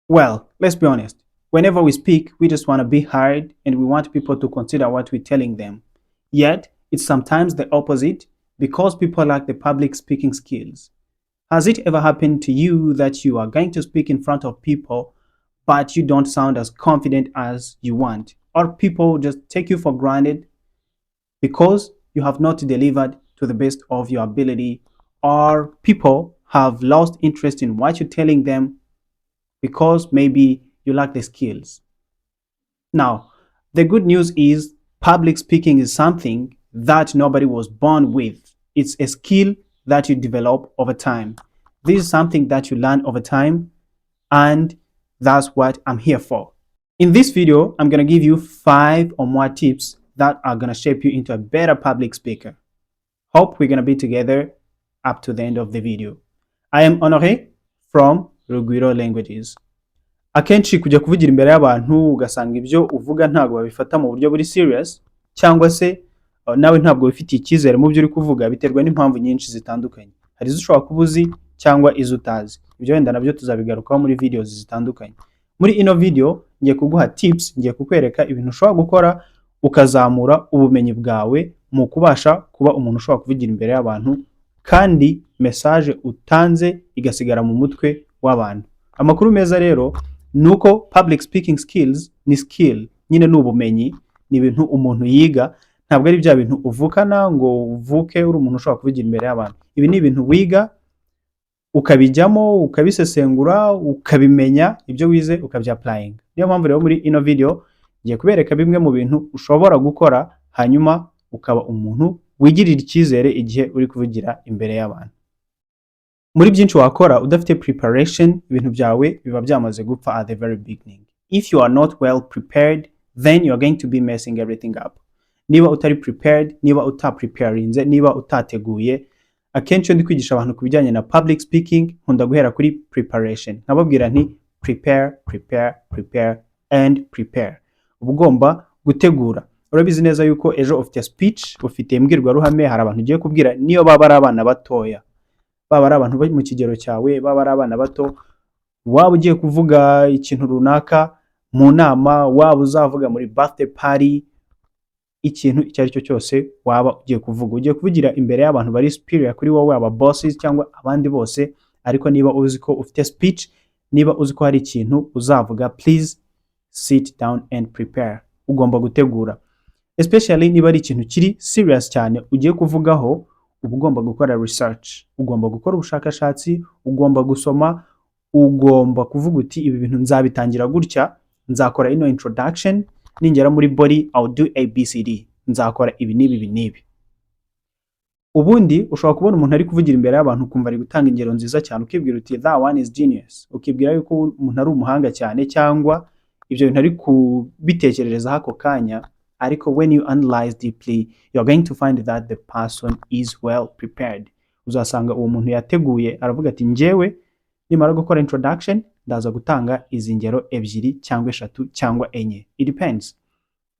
Well, let's be honest. Whenever we speak, we just want to be heard and we want people to consider what we're telling them. Yet, it's sometimes the opposite because people lack the public speaking skills. Has it ever happened to you that you are going to speak in front of people, but you don't sound as confident as you want? Or people just take you for granted because you have not delivered to the best of your ability, or people have lost interest in what you're telling them because maybe you lack the skills. Now, the good news is public speaking is something that nobody was born with. It's a skill that you develop over time. This is something that you learn over time, and that's what I'm here for. In this video, I'm going to give you 5 or more tips that are going to shape you into a better public speaker. Hope we're going to be together up to the end of the video. I am Honoré from Rugwiro Languages. Akenshi kujya kuvugira imbere y'abantu ugasanga ibyo uvuga ntabwo babifata mu buryo buri serious, cyangwa se nawe ntabwo bifitiye icyizere mu byo uri kuvuga, biterwa n'impamvu nyinshi zitandukanye. Hari izo ushobora kuba uzi cyangwa izo utazi. Ibyo wenda nabyo tuzabigarukaho muri videos zitandukanye. Muri ino video ngiye kuguha tips, ngiye kukwereka ibintu ushobora gukora ukazamura ubumenyi bwawe mu kubasha kuba umuntu ushobora kuvugira imbere y'abantu, kandi message utanze igasigara mu mutwe w'abantu. Amakuru meza rero nuko public speaking skills ni skill, nyine n'ubumenyi, ni ibintu umuntu yiga, ntabwo ari bya bintu uvukana ngo uvuke uri umuntu ushobora kuvugira imbere y'abantu. Ibi ni ibintu wiga ukabijyamo, ukabisesengura, ukabimenya, ibyo wize ukabyapplying. Niyo mpamvu rero muri ino video ngiye kubereka bimwe mu bintu ushobora gukora, hanyuma ukaba umuntu wigirira icyizere igihe uri kuvugira imbere y'abantu. Muri byinshi wakora udafite preparation, ibintu byawe biba byamaze gupfa at the very beginning. If you are not well prepared, then you are going to be messing everything up. Niba utari prepared, niba utapreparinze, niba utateguye, akenshi ndi kwigisha abantu kubijyanye na public speaking, nkunda guhera kuri preparation. Nkababwira nti prepare and prepare. Ugomba gutegura. Urabizi neza yuko ejo ufite speech, ufite imbwirwaruhame, hari abantu ugiye kubwira, niyo baba ari abana batoya, baba ari abantu bari mu kigero cyawe, baba ari abana bato, waba ugiye kuvuga ikintu runaka mu nama, waba uzavuga muri birthday party, ikintu icyo ari cyo cyose waba ugiye kuvuga, ugiye kuvugira imbere y'abantu bari superior kuri wowe, aba bosses cyangwa abandi bose. Ariko niba uzi ko ufite speech, niba uzi ko hari ikintu uzavuga, please sit down and prepare. Ugomba gutegura, especially niba ari ikintu kiri serious cyane ugiye kuvugaho. Uba ugomba gukora research, ugomba gukora ubushakashatsi, ugomba gusoma, ugomba kuvuga uti ibi bintu nzabitangira gutya, nzakora ino introduction, ningera muri body I'll do ABCD, nzakora ibi n'ibi. Ubundi ushobora kubona umuntu ari kuvugira imbere y'abantu ukumva ari gutanga ingero nziza cyane, ukibwira uti that one is genius, ukibwira yuko umuntu ari umuhanga cyane, cyangwa ibyo bintu ari kubitekerereza hako kanya. Ariko when you analyze deeply, you're going to find that the person is well prepared. Uzasanga uwo muntu yateguye, aravuga ati njyewe nimara gukora introduction ndaza gutanga izi ngero 2 cyangwa 3 cyangwa 4. It depends.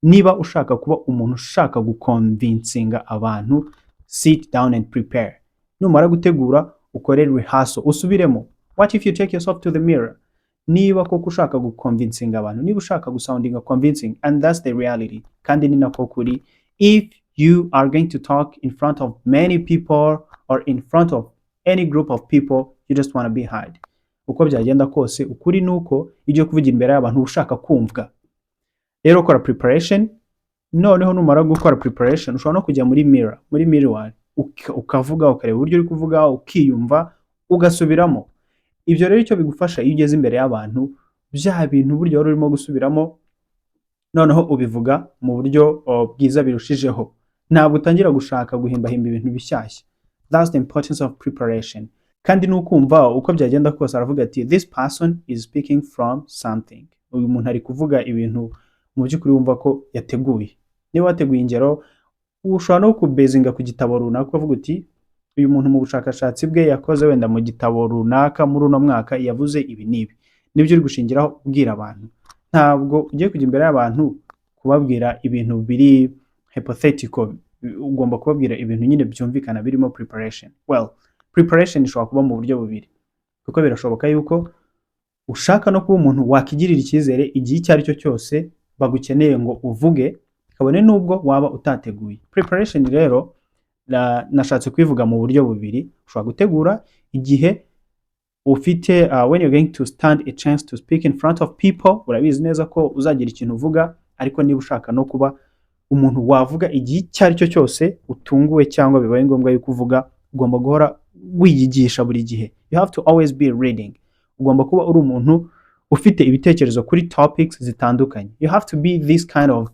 Niba ushaka kuba umuntu ushaka guconvincinga abantu, sit down and prepare. Numara gutegura ukore rehearsal, usubiremo. What if you take yourself to the mirror? Niba koko ushaka guconvincinga abantu, niba ushaka gusoundinga convincing, and that's the reality, kandi ni nako kuri. If you are going to talk in front of many people or in front of any group of people, you just want to be heard. Uko byagenda kose, ukuri nuko igiye kuvugira imbere y'abantu ushaka kumvwa. Rero ukora preparation, noneho numara gukora preparation ushobora no kujya muri mirror, ukavuga, ukareba uburyo uri kuvuga, ukiyumva, ugasubiramo. Ibyo rero icyo bigufasha iyo ugeze imbere y'abantu, bya bintu buryo wari urimo gusubiramo noneho ubivuga mu buryo bwiza birushijeho, ntabwo utangira gushaka guhimbahimba ibintu bishyashya. That's the importance of preparation. Kandi nukumva uko byagenda kose aravuga ati this person is speaking from something. Uyu muntu ari kuvuga ibintu mu by'ukuri wumva ko yateguye. Niba wateguye ingero, ushobora no kubezinga ku gitabo runaka ukavuga uti uyu muntu mu bushakashatsi bwe yakoze wenda mu gitabo runaka muri uno mwaka yavuze ibi n'ibi. Nibyo uri gushingiraho kubwira abantu. Ntabwo ugiye kujya imbere y'abantu kubabwira ibintu biri hypothetical, ugomba kubabwira ibintu nyine byumvikana birimo preparation. Well, preparation ishobora kuba mu buryo bubiri, kuko birashoboka yuko ushaka no kuba umuntu wakigirira icyizere igihe icyo ari cyo cyose bagukeneye ngo uvuge, kabone n'ubwo waba utateguye. Preparation rero nashatse kwivuga mu buryo bubiri. Ushobora gutegura igihe ufite when you're going to stand a chance to speak in front of people, urabizi neza ko uzagira ikintu uvuga, ariko niba ushaka no kuba umuntu wavuga igihe icyo ari cyo cyose utunguwe cyangwa bibaye ngombwa yuko uvuga, ugomba guhora wiyigisha buri gihe. You have to always be reading. Ugomba kuba uri umuntu ufite ibitekerezo kuri topics zitandukanye. You have to be this kind of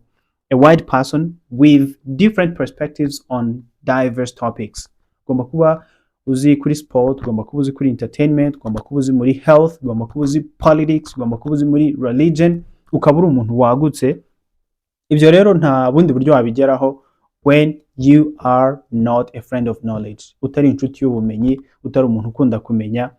a wide person with different perspectives on diverse topics. Ugomba kuba uzi kuri sport, ugomba kuba uzi kuri entertainment, ugomba kuba uzi muri health, ugomba kuba uzi politics, ugomba kuba uzi muri religion, ukaba uri umuntu wagutse. Ibyo rero nta bundi buryo wabigeraho when you are not a friend of knowledge. Utari inshuti y'ubumenyi, utari umuntu ukunda kumenya,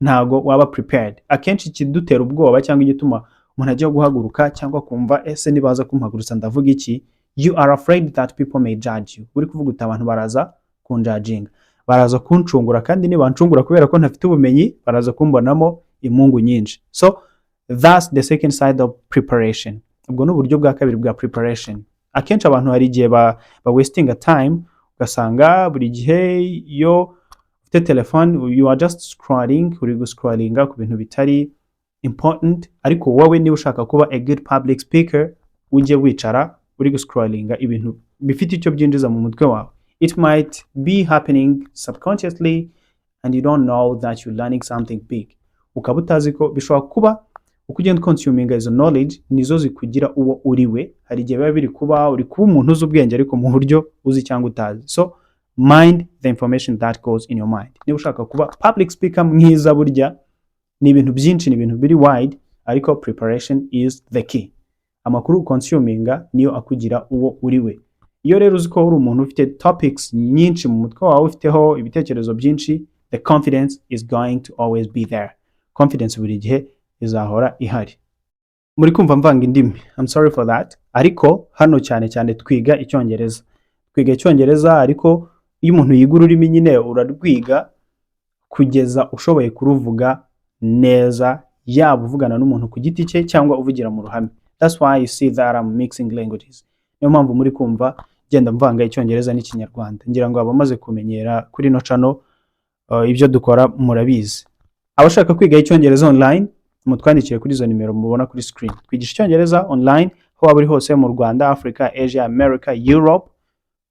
ntago waba prepared. Akenshi ikidutera ubwoba cyangwa igituma umuntu ajya guhaguruka cyangwa kumva ese nibaza kumpagurutsa ndavuga iki, you are afraid that people may judge you. Uri kuvuga uti abantu baraza kunjudginga, baraza kuncungura, kandi nibancungura kubera ko ntafite ubumenyi baraza kumbonamo imungu nyinshi. So that's the second side of preparation. Ubwo n'uburyo bwa kabiri bwa preparation. Akenshi abantu hari igihe ba wasting a time, ugasanga buri gihe yo ufite telefone you are just scrolling, uri guscrollinga ku bintu bitari important, ariko wowe niba ushaka kuba a good public speaker, ujye wicara uri guscrollinga ibintu bifite icyo byinjiza mu mutwe wawe. It might be happening subconsciously and you don't know that you're learning something big. Ukaba utazi ko bishobora kuba uko ugenda consuminga izo knowledge nizo zikugira uwo uriwe. Hari igihe biba biri kuba uri kuba umuntu uzi ubwenge ariko mu buryo uzi cyangwa utazi. So mind the information that goes in your mind. Niba ushaka kuba public speaker mwiza, burya ni ibintu byinshi, ni ibintu biri wide, ariko preparation is the key. Amakuru consuminga niyo akugira uwo uriwe. Iyo rero uzi ko uri umuntu ufite topics nyinshi mu mutwe wawe, ufiteho ibitekerezo byinshi, the confidence is going to always be there. Confidence buri gihe izahora ihari. Muri kumva mvanga indimi, I'm sorry for that, ariko hano cyane cyane twiga icyongereza. Twiga icyongereza, ariko iyo umuntu yiga ururimi nyine urarwiga kugeza ushoboye kuruvuga neza, yaba uvugana n'umuntu ku giti cye cyangwa uvugira mu ruhame. That's why you see that I'm mixing languages. Niyo mpamvu muri kumva genda mvanga icyongereza n'ikinyarwanda. Ngira ngo abamaze kumenyera kuri no channel ibyo dukora murabizi. Abashaka kwiga icyongereza online, mutwandikire kuri izo nimero mubona kuri screen. Twigisha icyongereza online aho waba uri hose mu Rwanda, Africa, Asia, America, Europe,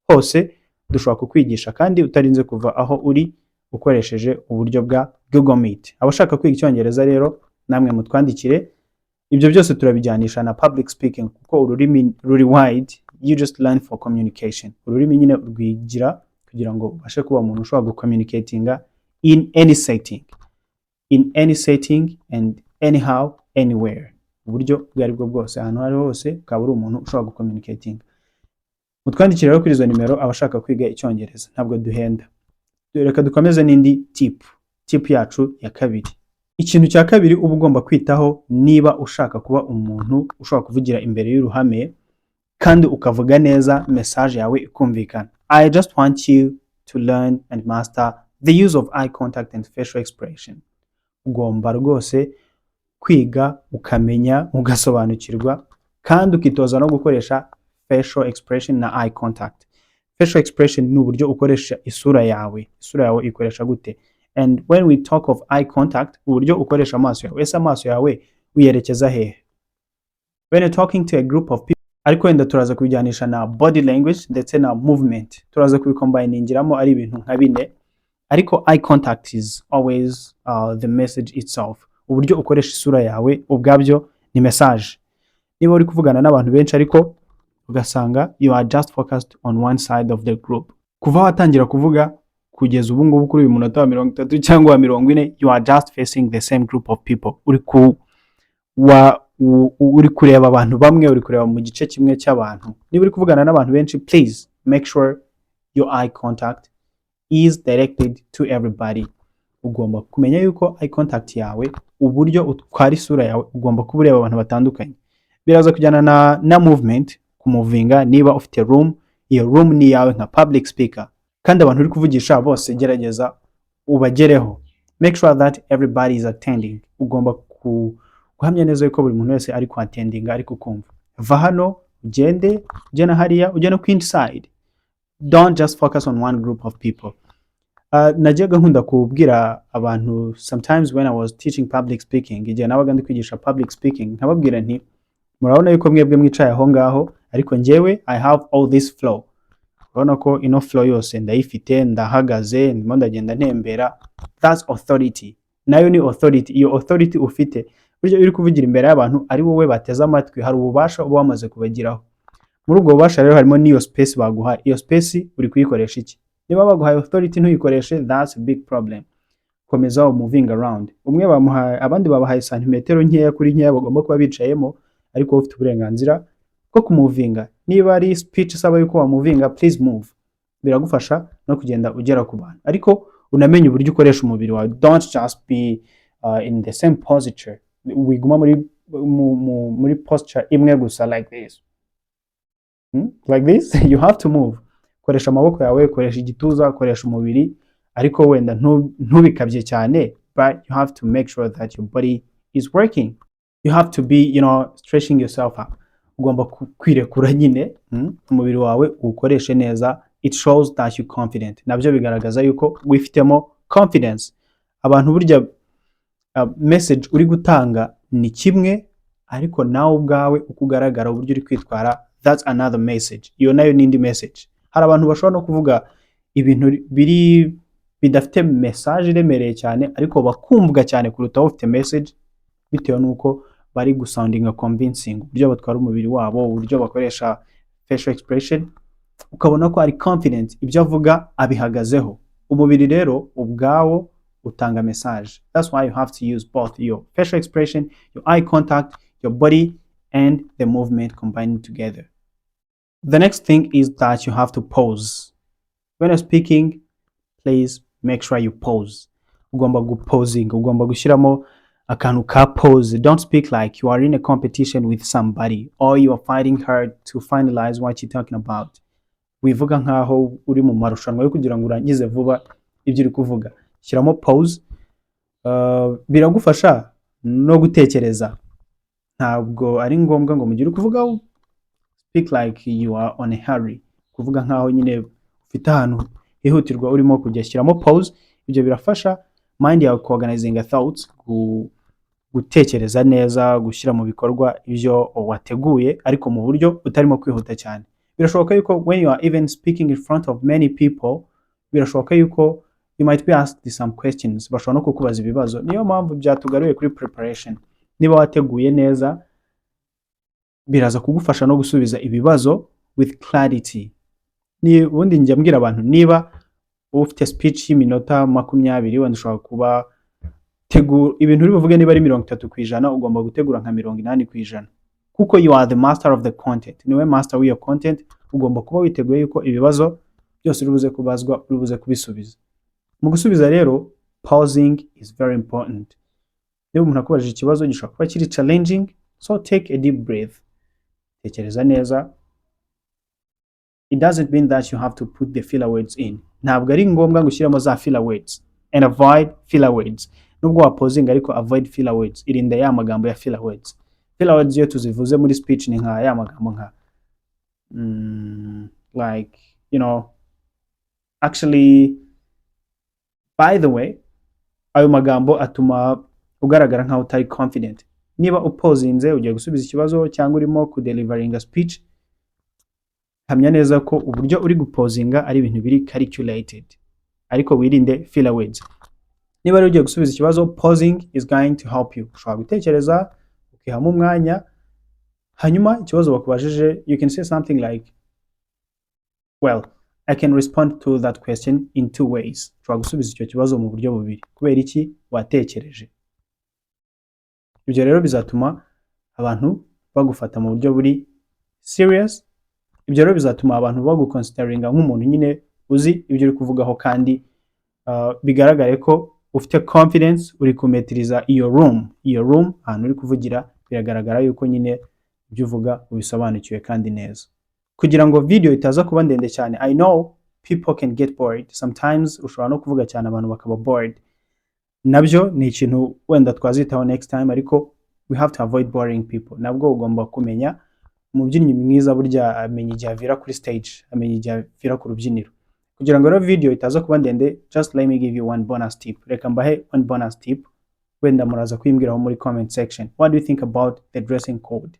hose dushobora kukwigisha kandi utarinze kuva aho uri ukoresheje uburyo bwa Google Meet. Abashaka kwiga icyongereza rero namwe mutwandikire. Ibyo byose turabijyanisha na public speaking kuko ururimi ruri wide, you just learn for communication. Ururimi nyine urwigira kugira ngo ubashe kuba umuntu ushobora gucommunicatinga in any setting. In any setting and anyhow, anywhere. Uburyo bwari bwo bwose, ahantu hari hose ukaba uri umuntu ushobora gucommunicating. Mutwandikire rero kuri izo nimero abashaka kwiga icyongereza, ntabwo duhenda. Reka dukomeze n'indi tip yacu ya kabiri. Ikintu cya kabiri uba ugomba kwitaho niba ushaka kuba umuntu ushobora kuvugira imbere y'uruhame kandi ukavuga neza, message yawe ikumvikana. I just want you to learn and master the use of eye contact and facial expression. Ugomba rwose kwiga ukamenya ugasobanukirwa kandi ukitoza no gukoresha facial expression na eye contact. Facial expression ni uburyo ukoresha isura yawe. Isura yawe ikoresha gute? And when we talk of eye contact, uburyo ukoresha amaso yawe. Ese amaso yawe uyerekeza hehe? When you're talking to a group of people, ariko wenda turaza kubijyanisha na body language ndetse na movement. Turaza kubikombiningiramo ari ibintu nka bine. Ariko eye contact is always the message itself. Uburyo ukoresha isura yawe ubwabyo ni message. Niba uri kuvugana n'abantu benshi ariko ugasanga you are just focused on one side of the group, kuva watangira kuvuga kugeza ubu ngubu kuri uyu munota wa 30 cyangwa wa 40, you are just facing the same group of people. Uri kureba abantu bamwe, uri kureba mu gice kimwe cy'abantu. Niba uri kuvugana n'abantu benshi, please make sure your eye contact is directed to everybody. Ugomba kumenya yuko eye contact yawe, uburyo utwara isura yawe, ugomba kuba ureba abantu batandukanye. Biraza kujyana na movement, kumuvinga. Niba ufite room, iyo room ni yawe nka public speaker, kandi abantu uri kuvugisha bose gerageza ubagereho. Make sure that everybody is attending. Ugomba guhamya neza yuko buri muntu wese ari kwatendinga ari kukumva. Va hano ugende na hariya ujye no inside. Don't just focus on one group of people. Najyaga nkunda kubwira abantu sometimes when I was teaching public speaking, igihe nabaga ndi kwigisha public speaking, nkababwira nti murabona yuko mwebwe mwicaye aho ngaho ariko njyewe I have all this flow. Urabona ko ino flow yose ndayifite, ndahagaze, ndimo ndagenda ntembera. That's authority. Nayo ni authority. Iyo authority ufite buryo uri kuvugira imbere y'abantu ari wowe bateze amatwi, hari ububasha uba wamaze kubagiraho. Muri ubwo bubasha rero harimo niyo space baguha. Iyo space uri kuyikoresha iki? Niba baguhaye authority ntuyikoreshe, that's a big problem. Komeza moving around. Umwe bamuhaye, abandi babahaye santimetero nkeya kuri nkeya bagomba kuba bicayemo, ariko ufite uburenganzira bwo kumuvinga. Niba ari speech isaba yuko wamuvinga, please move. Biragufasha no kugenda ugera ku bantu, ariko unamenye uburyo ukoresha umubiri wawe. Don't just be in the same posture. Wiguma muri posture imwe gusa like this. Like this. You have to move. Koresha amaboko yawe, koresha igituza, koresha umubiri, ariko wenda ntubikabye cyane, but you have to make sure that your body is working. You have to be, stretching yourself up. Ugomba kwirekura nyine, umubiri wawe ukoreshe neza. It shows that you're confident. Nabyo bigaragaza yuko wifitemo confidence. Abantu burya message uri gutanga ni kimwe, ariko nawe ubwawe uko ugaragara uburyo uri kwitwara, that's another message. Iyo nayo n'indi message. Hari abantu bashobora no kuvuga ibintu bidafite message iremereye cyane, ariko bakumvwa cyane kuruta ufite message, bitewe nuko bari gusoundinga convincing, uburyo batwara umubiri wabo, uburyo bakoresha facial expression, ukabona ko ari confident, ibyo avuga abihagazeho. Umubiri rero ubwawo utanga message. That's why you have to use both your facial expression, your eye contact, your body, and the movement combined together. The next thing is that you have to pause. When you're speaking, please make sure you pause. Ugomba guposing, ugomba gushyiramo akantu ka pause. Don't speak like you are in a competition with somebody or you are fighting hard to finalize what you're talking about. Wivuga nkaho uri mu marushanwa yo kugira ngo urangize vuba ibyo uri kuvuga. Shyiramo pause. Biragufasha no gutekereza. Ntabwo ari ngombwa ngo mugire kuvuga speak like you are on a hurry. Kuvuga nkaho nyine ufite ahantu hihutirwa urimo kujya. Shyiramo pause. Ibyo birafasha mind yawe organizing thoughts, gutekereza neza, gushyira mu bikorwa ibyo wateguye ariko mu buryo utarimo kwihuta cyane. Birashoboka yuko when you are even speaking in front of many people, birashoboka yuko you might be asked some questions. Bashobora no kukubaza ibibazo. Niyo mpamvu byatugaruye kuri preparation. Niba wateguye neza, biraza kugufasha no gusubiza ibibazo with clarity. Ni ubundi njya mbwira abantu, niba ufite speech y'iminota 20, wenda ushobora kuba tegura ibintu uri buvuge, niba ari 30%, ugomba gutegura nka 80%, kuko you are the master of the content. Niwe master w'iyo content. Ugomba kuba witeguye yuko ibibazo byose uri buze kubazwa uri buze kubisubiza. Mu gusubiza rero, pausing is very important. Niba umuntu akubajije ikibazo gishobora kuba kiri challenging, so take a deep breath. Tekereza neza. It doesn't mean that you have to put the filler words in. Ntabwo ari ngombwa gushyiramo za filler words, and avoid filler words. Nubwo wa pausing ariko avoid filler words. Irinde ya magambo ya filler words. Filler words iyo tuzivuze muri speech ni nka ya magambo nka like, actually, by the way, ayo magambo atuma ugaragara nkaho utari confident. Niba upozinze ugiye gusubiza ikibazo cyangwa urimo kudeliveringa speech, hamya neza ko uburyo uri gupozinga ari ibintu biri calculated, ariko wirinde filler words. Niba rero ugiye gusubiza ikibazo, pausing is going to help you. Ushobora gutekereza, ukihamo umwanya, hanyuma ikibazo bakubajije, you can say something like, well, I can respond to that question in 2 ways. Ushobora gusubiza icyo kibazo mu buryo bubiri. Kubera iki? Watekereje. Ibyo rero bizatuma abantu bagufata mu buryo buri serious. Ibyo rero bizatuma abantu baguconsideringa nk'umuntu nyine uzi ibyo uri kuvugaho, kandi bigaragare ko ufite confidence, uri kumetiriza iyo room ahantu uri kuvugira. Biragaragara yuko nyine ibyo uvuga ubisobanukiwe kandi neza. Kugira ngo video itaza kuba ndende cyane, I know people can get bored sometimes. Ushobora no kuvuga cyane abantu bakaba bored. nabyo ni ikintu wenda twazitaho next time, ariko we have to avoid boring people. Nabwo ugomba kumenya umubyinnyi mwiza burya amenya igihe avira kuri stage, amenya igihe avira ku rubyiniro. Kugira ngo rero video itaza kuba ndende, just let me give you one bonus tip. Reka mbahe one bonus tip, wenda muraza kuyimbwiraho muri comment section. What do you think about the dressing code?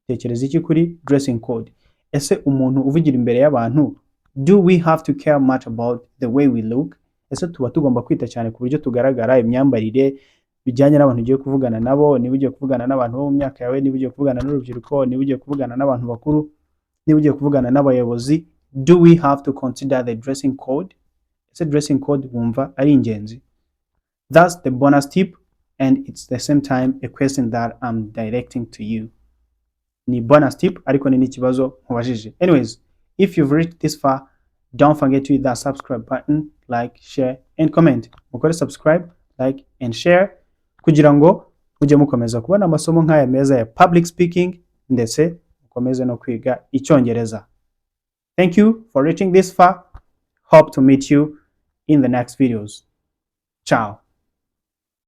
Tekereza iki kuri dressing code? Ese umuntu uvugira imbere y'abantu, do we have to care much about the way we look? Ese tuba tugomba kwita cyane ku buryo tugaragara, imyambarire bijyanye n'abantu ugiye kuvugana nabo, niba ugiye kuvugana n'abantu bo mu myaka yawe, niba ugiye kuvugana n'urubyiruko, niba ugiye kuvugana n'abantu bakuru, niba ugiye kuvugana n'abayobozi, do we have to consider the dressing code? Ese dressing code wumva ari ingenzi? That's the bonus tip, and it's the same time a question that I'm directing to you. Ni bonus tip ariko ni n'ikibazo nkubajije. Anyways, if you've reached this far, don't forget to hit that subscribe button, like, share and comment. Mukore subscribe, like and share kugira ngo mujye mukomeza kubona amasomo nk'aya meza ya public speaking ndetse mukomeze no kwiga Icyongereza. Thank you for reaching this far. Hope to meet you in the next videos. Ciao.